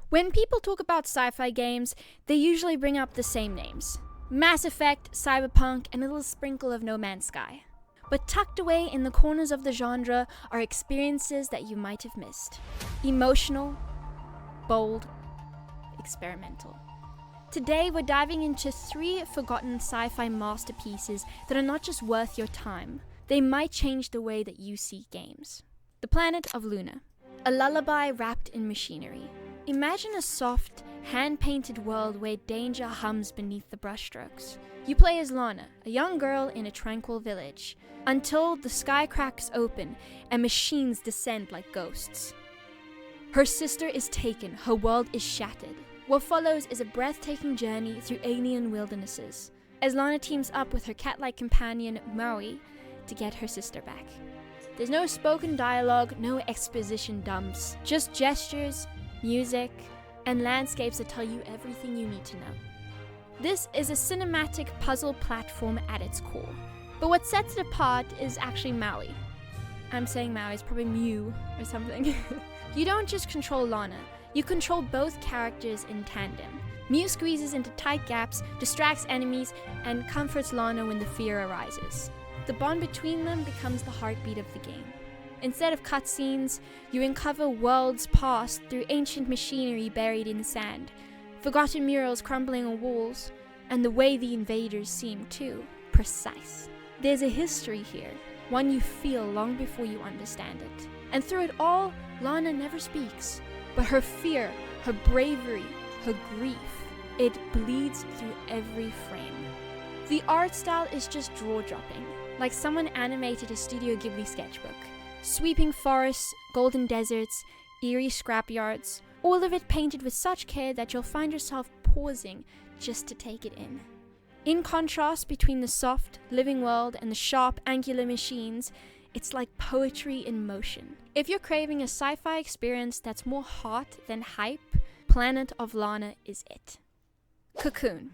When people talk about sci-fi games, they usually bring up the same names: Mass Effect, Cyberpunk, and a little sprinkle of No Man's Sky. But tucked away in the corners of the genre are experiences that you might have missed. Emotional, bold, experimental. Today we're diving into 3 forgotten sci-fi masterpieces that are not just worth your time, they might change the way that you see games. The Planet of Luna. A lullaby wrapped in machinery. Imagine a soft, hand-painted world where danger hums beneath the brushstrokes. You play as Lana, a young girl in a tranquil village, until the sky cracks open and machines descend like ghosts. Her sister is taken, her world is shattered. What follows is a breathtaking journey through alien wildernesses, as Lana teams up with her cat-like companion, Maui, to get her sister back. There's no spoken dialogue, no exposition dumps, just gestures, music, and landscapes that tell you everything you need to know. This is a cinematic puzzle platform at its core, but what sets it apart is actually Maui. I'm saying Maui, it's probably Mew or something. You don't just control Lana, you control both characters in tandem. Mew squeezes into tight gaps, distracts enemies, and comforts Lana when the fear arises. The bond between them becomes the heartbeat of the game. Instead of cutscenes, you uncover worlds past through ancient machinery buried in sand, forgotten murals crumbling on walls, and the way the invaders seem too precise. There's a history here, one you feel long before you understand it. And through it all, Lana never speaks, but her fear, her bravery, her grief, it bleeds through every frame. The art style is just jaw-dropping, like someone animated a Studio Ghibli sketchbook. Sweeping forests, golden deserts, eerie scrapyards, all of it painted with such care that you'll find yourself pausing just to take it in. In contrast between the soft, living world and the sharp, angular machines, it's like poetry in motion. If you're craving a sci-fi experience that's more heart than hype, Planet of Lana is it. Cocoon.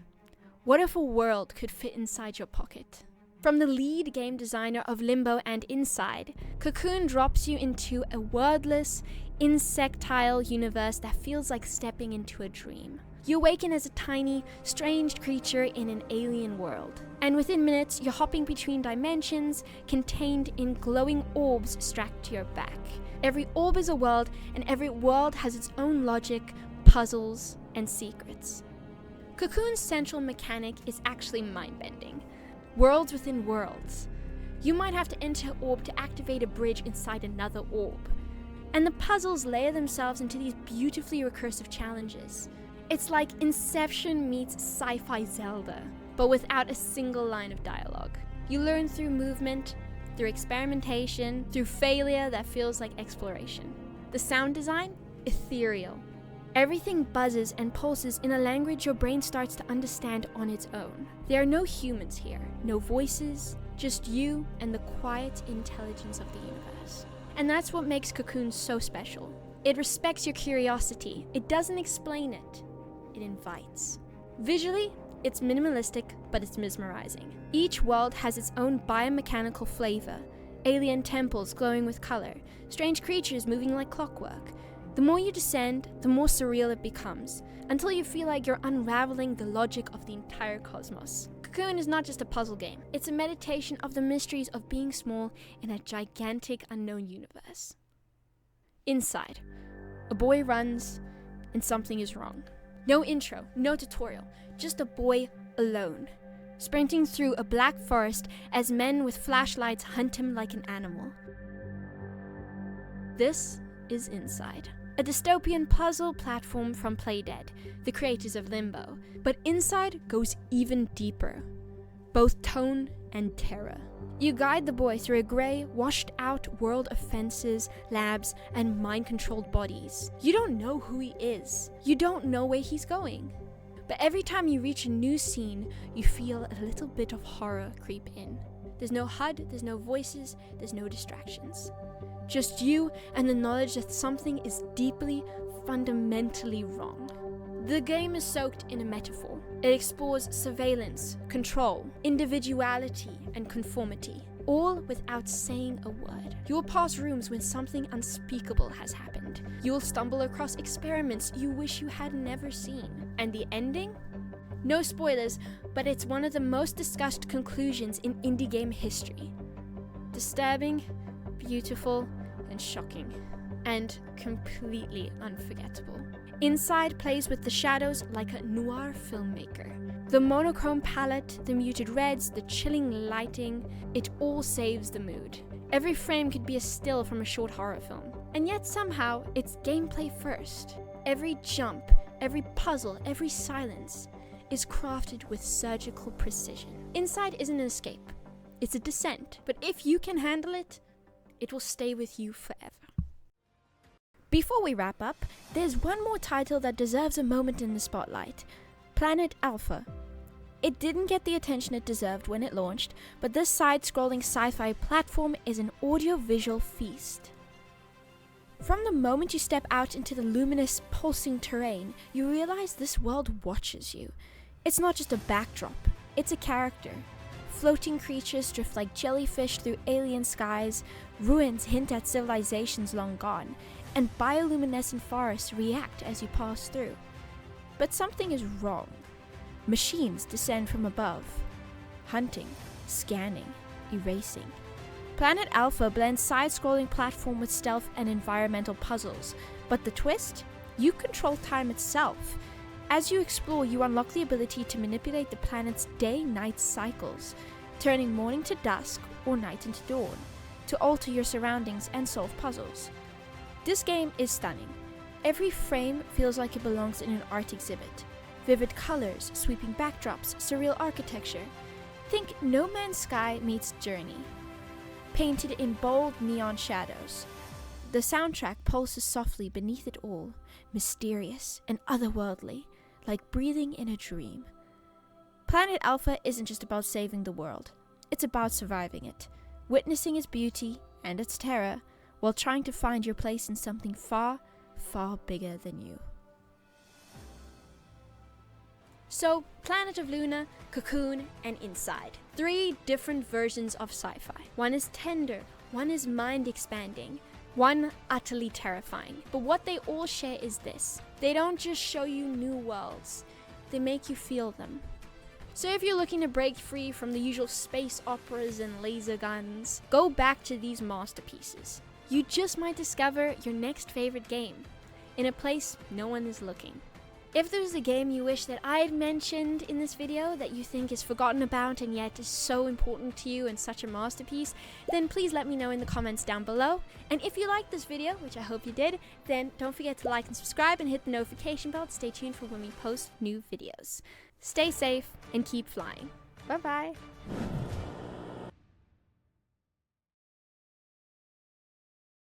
What if a world could fit inside your pocket? From the lead game designer of Limbo and Inside, Cocoon drops you into a wordless, insectile universe that feels like stepping into a dream. You awaken as a tiny, strange creature in an alien world, and within minutes you're hopping between dimensions, contained in glowing orbs strapped to your back. Every orb is a world, and every world has its own logic, puzzles, and secrets. Cocoon's central mechanic is actually mind-bending. Worlds within worlds. You might have to enter an orb to activate a bridge inside another orb. And the puzzles layer themselves into these beautifully recursive challenges. It's like Inception meets sci-fi Zelda, but without a single line of dialogue. You learn through movement, through experimentation, through failure that feels like exploration. The sound design? Ethereal. Everything buzzes and pulses in a language your brain starts to understand on its own. There are no humans here, no voices, just you and the quiet intelligence of the universe. And that's what makes Cocoon so special. It respects your curiosity. It doesn't explain it. It invites. Visually, it's minimalistic, but it's mesmerizing. Each world has its own biomechanical flavor. Alien temples glowing with color, strange creatures moving like clockwork. The more you descend, the more surreal it becomes, until you feel like you're unraveling the logic of the entire cosmos. Cocoon is not just a puzzle game, it's a meditation of the mysteries of being small in a gigantic unknown universe. Inside, a boy runs, and something is wrong. No intro, no tutorial, just a boy alone, sprinting through a black forest as men with flashlights hunt him like an animal. This is Inside. A dystopian puzzle platform from Playdead, the creators of Limbo. But Inside goes even deeper, both tone and terror. You guide the boy through a grey, washed-out world of fences, labs, and mind-controlled bodies. You don't know who he is. You don't know where he's going. But every time you reach a new scene, you feel a little bit of horror creep in. There's no HUD, there's no voices, there's no distractions. Just you and the knowledge that something is deeply, fundamentally wrong. The game is soaked in a metaphor. It explores surveillance, control, individuality, and conformity, all without saying a word. You will pass rooms when something unspeakable has happened. mind. You'll stumble across experiments you wish you had never seen. And the ending? No spoilers, but it's one of the most discussed conclusions in indie game history. Disturbing, beautiful, and shocking. And completely unforgettable. Inside plays with the shadows like a noir filmmaker. The monochrome palette, the muted reds, the chilling lighting, it all saves the mood. Every frame could be a still from a short horror film. And yet somehow, it's gameplay first. Every jump, every puzzle, every silence is crafted with surgical precision. Inside isn't an escape, it's a descent. But if you can handle it, it will stay with you forever. Before we wrap up, there's one more title that deserves a moment in the spotlight. Planet Alpha. It didn't get the attention it deserved when it launched, but this side-scrolling sci-fi platform is an audio-visual feast. From the moment you step out into the luminous, pulsing terrain, you realize this world watches you. It's not just a backdrop, it's a character. Floating creatures drift like jellyfish through alien skies, ruins hint at civilizations long gone, and bioluminescent forests react as you pass through. But something is wrong. Machines descend from above, hunting, scanning, erasing. Planet Alpha blends side-scrolling platform with stealth and environmental puzzles, but the twist? You control time itself. As you explore, you unlock the ability to manipulate the planet's day-night cycles, turning morning to dusk or night into dawn, to alter your surroundings and solve puzzles. This game is stunning. Every frame feels like it belongs in an art exhibit. Vivid colors, sweeping backdrops, surreal architecture. Think No Man's Sky meets Journey, painted in bold neon shadows. The soundtrack pulses softly beneath it all, mysterious and otherworldly, like breathing in a dream. Planet Alpha isn't just about saving the world. It's about surviving it, witnessing its beauty and its terror, while trying to find your place in something far, far bigger than you. So, Planet of Luna, Cocoon, and Inside. 3 different versions of sci-fi. One is tender, one is mind-expanding, one utterly terrifying. But what they all share is this. They don't just show you new worlds, they make you feel them. So if you're looking to break free from the usual space operas and laser guns, go back to these masterpieces. You just might discover your next favorite game, in a place no one is looking. If there's a game you wish that I had mentioned in this video that you think is forgotten about and yet is so important to you and such a masterpiece, then please let me know in the comments down below. And if you liked this video, which I hope you did, then don't forget to like and subscribe and hit the notification bell to stay tuned for when we post new videos. Stay safe and keep flying. Bye bye.